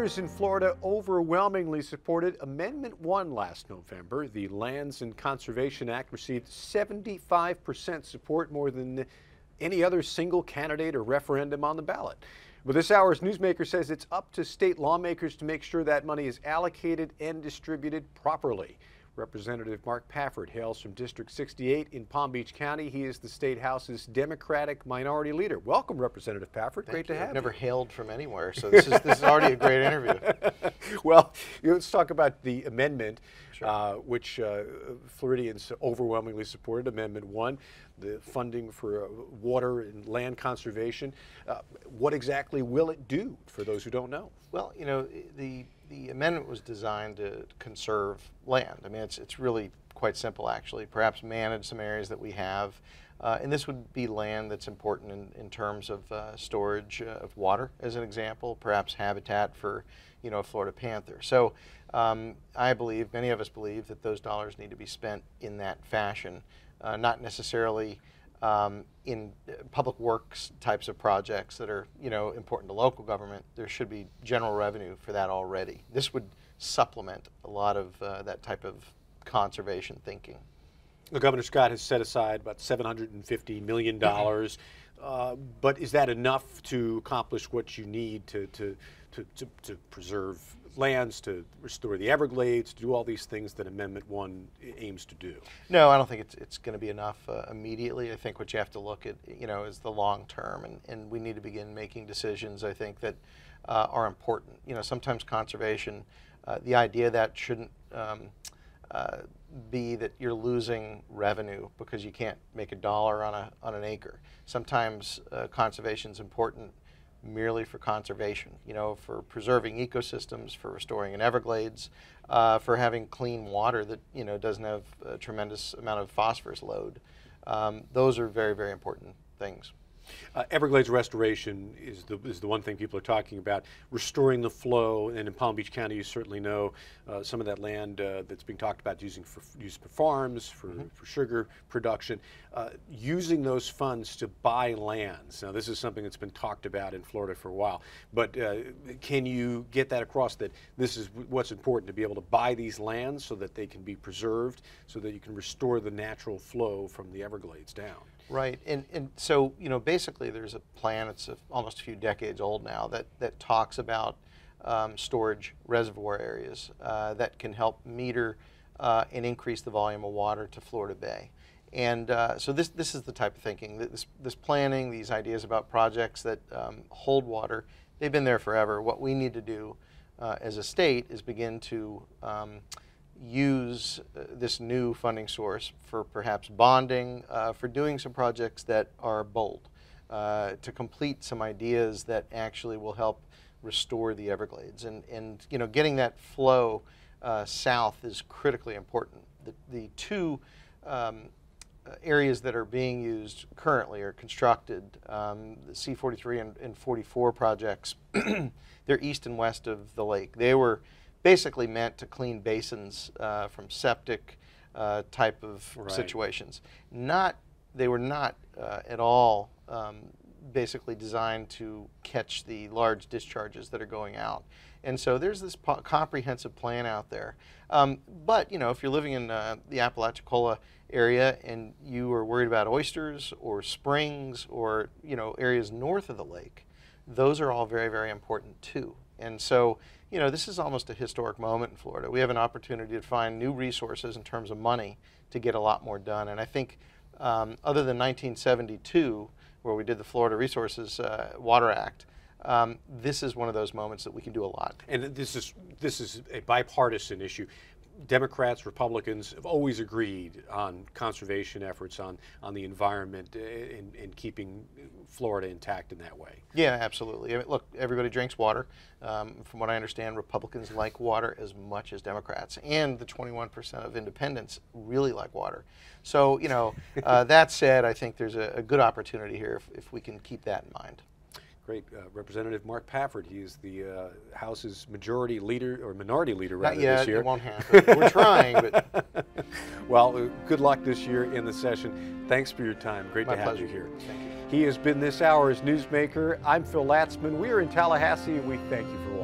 Lawmakers in Florida overwhelmingly supported Amendment 1 last November. The Lands and Conservation Act received 75% support, more than any other single candidate or referendum on the ballot. But this hour's newsmaker says it's up to state lawmakers to make sure that money is allocated and distributed properly. Representative Mark Pafford hails from District 68 in Palm Beach County. He is the State House's Democratic Minority Leader. Welcome, Representative Pafford. Great to have you. I've never hailed from anywhere, so this is already a great interview. Well, let's talk about the amendment, Sure. which Floridians overwhelmingly supported, Amendment 1, the funding for water and land conservation. What exactly will it do, for those who don't know? Well, you know, the amendment was designed to conserve land. I mean, it's really quite simple, actually. Perhaps manage some areas that we have. And this would be land that's important in terms of storage of water, as an example, perhaps habitat for, you know, a Florida panther. So I believe, many of us believe, that those dollars need to be spent in that fashion, not necessarily in public works types of projects that are, you know, important to local government. There should be general revenue for that already. This would supplement a lot of that type of conservation thinking. Well, Governor Scott has set aside about $750 million, but is that enough to accomplish what you need to preserve lands, to restore the Everglades, to do all these things that Amendment 1 aims to do? No, I don't think it's going to be enough immediately. I think what you have to look at, you know, is the long term, and we need to begin making decisions, I think, that are important. You know, sometimes conservation, the idea that shouldn't be that you're losing revenue because you can't make $1 on an acre. Sometimes conservation is important merely for conservation, you know, for preserving ecosystems, for restoring an Everglades, for having clean water that, you know, doesn't have a tremendous amount of phosphorus load. Those are very, very important things. Everglades restoration is the one thing people are talking about, restoring the flow, and in Palm Beach County you certainly know some of that land that's being talked about used for farms, for sugar production, using those funds to buy lands. Now this is something that's been talked about in Florida for a while, but can you get that across, that this is what's important, to be able to buy these lands so that they can be preserved, so that you can restore the natural flow from the Everglades down? Right, and so, you know, basically there's a plan, it's almost a few decades old now, that talks about storage reservoir areas that can help meter and increase the volume of water to Florida Bay. And so this is the type of thinking, this planning, these ideas about projects that hold water, they've been there forever. What we need to do as a state is begin to use this new funding source for perhaps bonding, for doing some projects that are bold, to complete some ideas that actually will help restore the Everglades. And you know, getting that flow south is critically important. The two areas that are being used currently are constructed, the C-43 and 44 projects, they're east and west of the lake. They were basically meant to clean basins from septic type of situations. They were not at all basically designed to catch the large discharges that are going out. And so there's this comprehensive plan out there. But you know, if you're living in the Apalachicola area and you are worried about oysters or springs or, you know, areas north of the lake, those are all very, very important too. And so, you know, this is almost a historic moment in Florida. We have an opportunity to find new resources in terms of money to get a lot more done. And I think other than 1972, where we did the Florida Resources Water Act, this is one of those moments that we can do a lot. And this is a bipartisan issue. Democrats, Republicans have always agreed on conservation efforts, on the environment, and keeping Florida intact in that way. Yeah, absolutely. I mean, look, everybody drinks water. From what I understand, Republicans like water as much as Democrats, and the 21% of independents really like water. So, you know, that said, I think there's a good opportunity here if we can keep that in mind. Great. Representative Mark Pafford, he is the House's majority leader, or minority leader rather, Not yet, this year. It won't happen. We're trying, but... Well, good luck this year in the session. Thanks for your time. Great to have you here. Thank you. He has been this hour's newsmaker. I'm Phil Latzman. We are in Tallahassee. We thank you for watching.